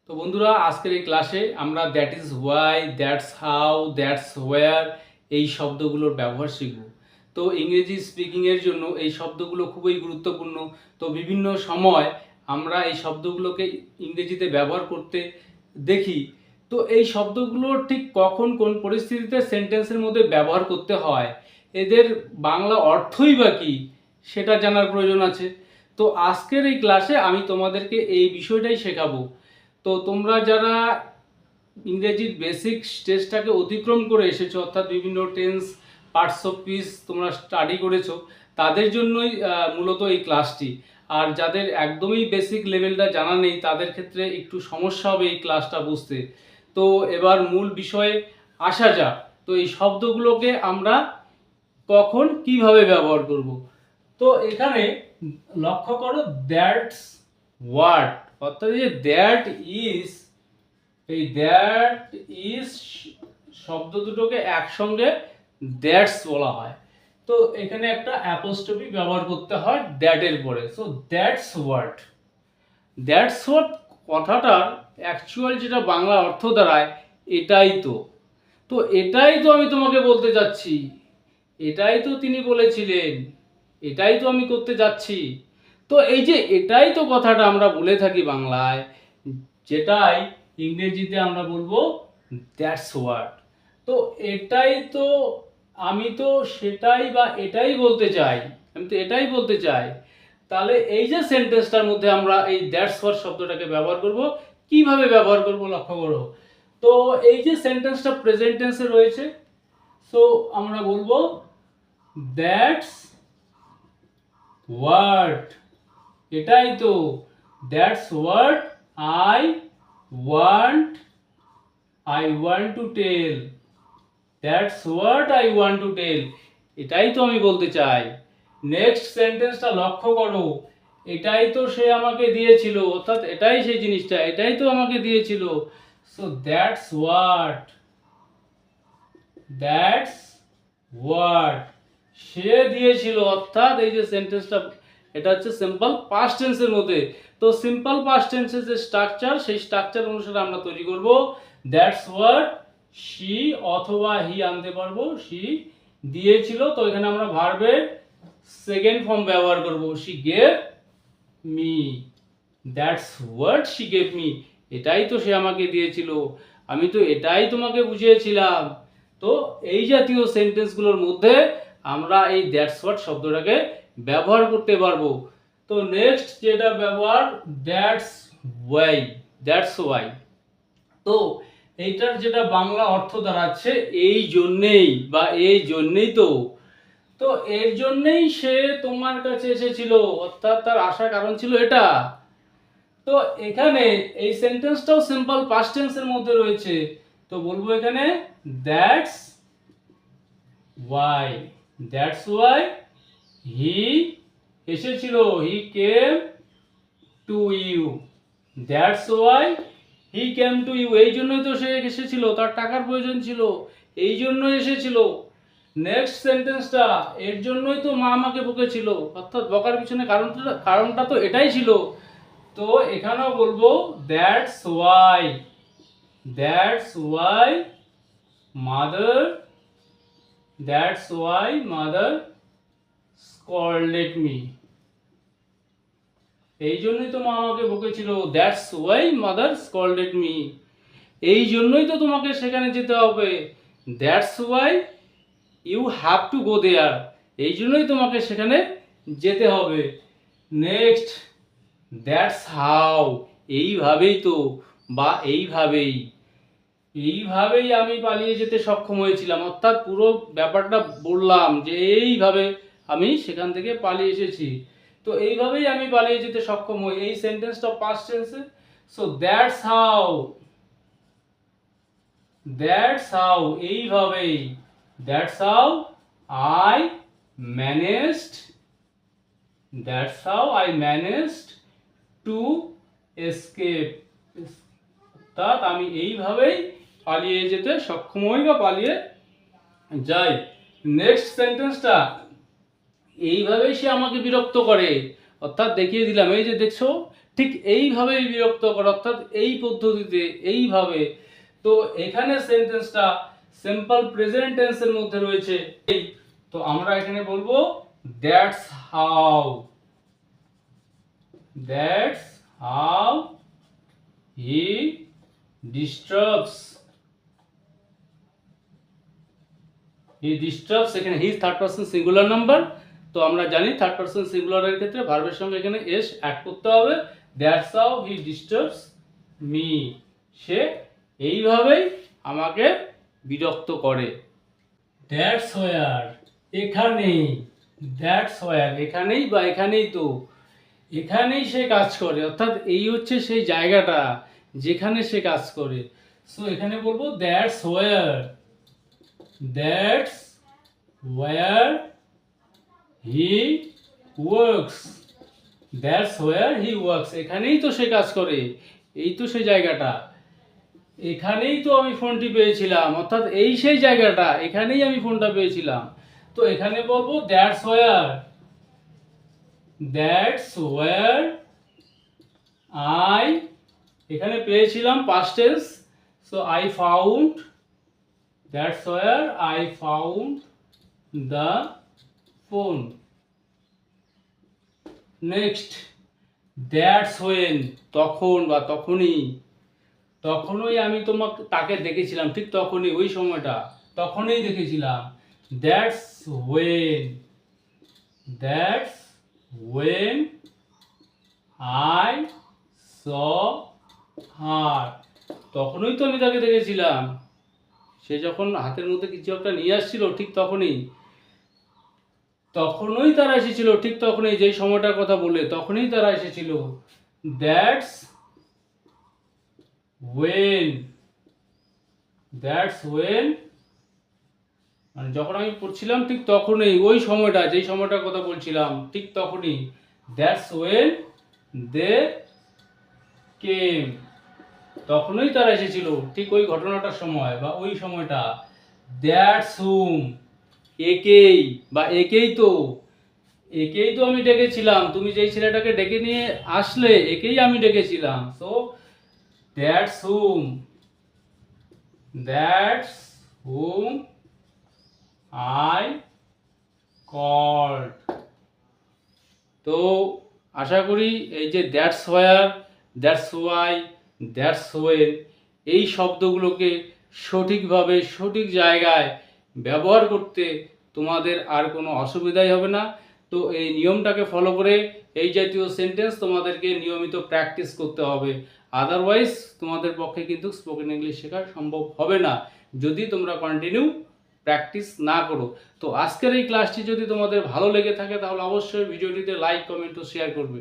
তো বন্ধুরা, আজকের এই ক্লাসে আমরা that is why, that's how, that's where এই শব্দগুলোর ব্যবহার শিখব। তো ইংরেজি স্পিকিংয়ের জন্য এই শব্দগুলো খুবই গুরুত্বপূর্ণ। তো বিভিন্ন সময় আমরা এই শব্দগুলোকে ইংরেজিতে ব্যবহার করতে দেখি। তো এই শব্দগুলো ঠিক কখন কোন পরিস্থিতিতে সেন্টেন্সের মধ্যে ব্যবহার করতে হয়, এদের বাংলা অর্থই বা কী সেটা জানার প্রয়োজন আছে। তো আজকের এই ক্লাসে আমি তোমাদেরকে এই বিষয়টাই শেখাবো। তো তোমরা যারা ইংরেজির বেসিক স্টেজটাকে অতিক্রম করে এসেছো, অর্থাৎ বিভিন্ন টেন্স, পার্টস অফ স্পিচ তোমরা স্টাডি করেছো, তাদের জন্যই মূলত এই ক্লাসটি। আর যাদের একদমই বেসিক লেভেলটা জানা নেই, তাদের ক্ষেত্রে একটু সমস্যা হবে এই ক্লাসটা বুঝতে। তো এবার মূল বিষয়ে আসা যাক। তো এই শব্দগুলোকে আমরা কখন কিভাবে ব্যবহার করব। তো এখানে লক্ষ্য করো, দ্যাটস হোয়াট, অর্থাৎ যে দ্যাট ইজ, এই দ্যাট ইজ শব্দ দুটোকে একসঙ্গে দ্যাটস বলা হয়। তো এখানে একটা অ্যাপোস্ট্রফি ব্যবহার করতে হয় দ্যাটের পরে। So that's what, that's what কথাটার অ্যাকচুয়াল যেটা বাংলা অর্থ দাঁড়ায় এটাই তো। তো এটাই তো আমি তোমাকে বলতে যাচ্ছি, এটাই তো তিনি বলেছিলেন, এটাই তো আমি করতে যাচ্ছি। তো এই যে এটাই তো কথাটা আমরা বলে থাকি বাংলায়, যেটাই ইংরেজিতে আমরা বলবো দ্যাটস হোয়াট। তো এটাই তো, আমি তো সেটাই বা এটাই বলতে চাই, আমি তো এটাই বলতে চাই। তাহলে এই যে সেন্টেন্সটার মধ্যে আমরা এই দ্যাটস হোয়াট শব্দটাকে ব্যবহার করব, কিভাবে ব্যবহার করব লক্ষ্য করো। তো এই যে সেন্টেন্সটা প্রেজেন্ট টেন্সে রয়েছে, সো আমরা বলবো দ্যাটস হোয়াট, এটাই তো, that's what I want, I want to tell, that's what I want to tell, এটাই তো আমি বলতে চাই। নেক্সট সেন্টেন্সটা লক্ষ্য করো, এটাই তো সে আমাকে দিয়েছিল, অর্থাৎ এটাই সেই জিনিসটা, এটাই তো আমাকে দিয়েছিল। So that's what, that's what, সে দিয়েছিল, অর্থাৎ এই যে সেন্টেন্সটা, এটা হচ্ছে সিম্পল পাস্ট টেন্সের মধ্যে। তো সিম্পল পাস্ট টেন্সের যে স্ট্রাকচার, সেই স্ট্রাকচার অনুসারে আমরা তৈরি করব দ্যাটস হোয়াট শি, অথবা হি আনতে পারবো, শি দিয়েছিল। তো এখানে আমরা ভার্বের সেকেন্ড ফর্ম ব্যবহার করব, she gave me, that's what she gave me, এটাই তো সে আমাকে দিয়েছিল, আমি তো এটাই তোমাকে বুঝিয়েছিলাম। তো এই জাতীয় সেন্টেন্সগুলোর মধ্যে আমরা এই দ্যাটস হোয়াট শব্দটাকে ব্যবহার করতে পারবো। তো নেক্সট যেটা ব্যবহার, দ্যাটস ওয়াই, দ্যাটস ওয়াই। তো এইটার যেটা বাংলা অর্থ দাঁড়াচ্ছে এই জন্যেই বা এই জন্যেই তো। তো এর জন্যেই সে তোমার কাছে এসেছিল, অর্থাৎ তার আসার কারণ ছিল এটা। তো এখানে এই সেন্টেন্সটাও সিম্পল পাস্ট টেন্সের মধ্যে রয়েছে। তো বলবো এখানে that's why, that's why he এসেছিল, he came to you, that's why he came to you, এই জন্যই তো সে এসেছিল, তার টাকার প্রয়োজন ছিল, এই জন্যই এসেছিল। নেক্সট সেন্টেন্সটা, এর জন্যই তো মা আমাকে বকেছিল, অর্থাৎ বকার পিছনে কারণটা তো এটাই ছিল। তো এখানেও বলবো that's why, that's why mother, that's why mother scolded me, এই জন্যই তো মা আমাকে বকেছিল, that's why mother scolded me, এই জন্যই তো তোমাকে সেখানে যেতে হবে, that's why you have to go there, এই জন্যই তোমাকে সেখানে যেতে হবে। নেক্সট দ্যাটস হাউ, এইভাবেই তো বা এইভাবেই, এইভাবেই আমি পালিয়ে যেতে সক্ষম হয়েছিলাম, অর্থাৎ পুরো ব্যাপারটা বললাম যে এইভাবে আমি সেখান থেকে পালিয়ে এসেছি। তো এইভাবেই আমি পালিয়ে যেতে সক্ষম হই, এই সেন্টেন্সটা পাস্ট টেন্সে। So that's how, that's how এইভাবেই, that's how I managed, that's how I managed to escape, অর্থাৎ আমি এইভাবেই পালিয়ে যেতে সক্ষম হই বা পালিয়ে যাই। নেক্সট সেন্টেন্সটা, এইভাবেই সে আমাকে বিরক্ত করে, অর্থাৎ দেখিয়ে দিলাম, এই যে দেখছো ঠিক এইভাবেই বিরক্ত করা, অর্থাৎ এই পদ্ধতিতে এইভাবে। তো এখানে সেন্টেন্সটা সিম্পল প্রেজেন্ট টেন্সের মধ্যে রয়েছে। তো আমরা এখানে বলবো that's how, that's how he disturbs, he disturbs, এখানে he third person singular number. তো আমরা জানি থার্ড পারসন সিঙ্গুলারের ক্ষেত্রে ভার্বের সঙ্গে এখানে এস অ্যাড করতে হবে। That's how he disturbs me, সে এইভাবেই আমাকে বিরক্ত করে। দ্যাটস হোয়ার, এখানেই, দ্যাটস হোয়ার এখানেই বা এখানেই তো, এখানেই সে কাজ করে, অর্থাৎ এই হচ্ছে সেই জায়গাটা যেখানে সে কাজ করে। সো এখানে বলবো that's where, that's where he works, that's where he works, এখানেই তো সে কাজ করে, এই তো সেই জায়গাটা, এখানেই তো আমি ফোনটি পেয়েছিলাম, অর্থাৎ এই সেই জায়গাটা, এখানেই আমি ফোনটা পেয়েছিলাম। তো এখানে বলবো that's where, that's where I, এখানে পেয়েছিলাম past tense, so I found, that's where I found the phone. Next, that's when, তখন বা তখনই, তখনই আমি তাকে দেখেছিলাম, ঠিক তখনই, ওই সময়টা, তখনই দেখেছিলাম। That's when, that's when I saw her, তখনই তো আমি তাকে দেখেছিলাম, সে যখন হাতের মধ্যে কিছু একটা নিয়ে আসছিল ঠিক তখনই, তখনই তারা এসেছিল, ঠিক তখনই, যেই সময়টার কথা বলে তখনই তারা এসেছিল। দ্যাটস ওয়েন, দ্যাটস ওয়েন মানে যখন আমি পড়ছিলাম ঠিক তখনই, ওই সময়টা, যেই সময়টার কথা বলছিলাম ঠিক তখনই। দ্যাটস ওয়েন দে কেম, তখনই তারা এসেছিল, ঠিক ওই ঘটনাটার সময় বা ওই সময়টা। দ্যাটস হুম, একেই বা একেই তো, একেই তো আমি ডেকেছিলাম, তুমি যেই ছেলেটাকে ডেকে নিয়ে আসলে একেই আমি ডেকেছিলাম। So that's whom, that's whom I called. তো আশা করি এই যে that's where, that's why, that's when, এই শব্দগুলোকে সঠিকভাবে সঠিক জায়গায় ব্যবহার করতে তোমাদের আর কোনো অসুবিধাই হবে না। তো এই নিয়মটাকে ফলো করে এই জাতীয় সেন্টেন্স তোমাদেরকে নিয়মিত প্র্যাকটিস করতে হবে, আদারওয়াইজ তোমাদের পক্ষে কিন্তু স্পোকেন ইংলিশ শেখা সম্ভব হবে না যদি তোমরা কন্টিনিউ প্র্যাকটিস না করো। তো আজকের এই ক্লাসটি যদি তোমাদের ভালো লেগে থাকে তাহলে অবশ্যই ভিডিওটিতে লাইক, কমেন্ট ও শেয়ার করবে।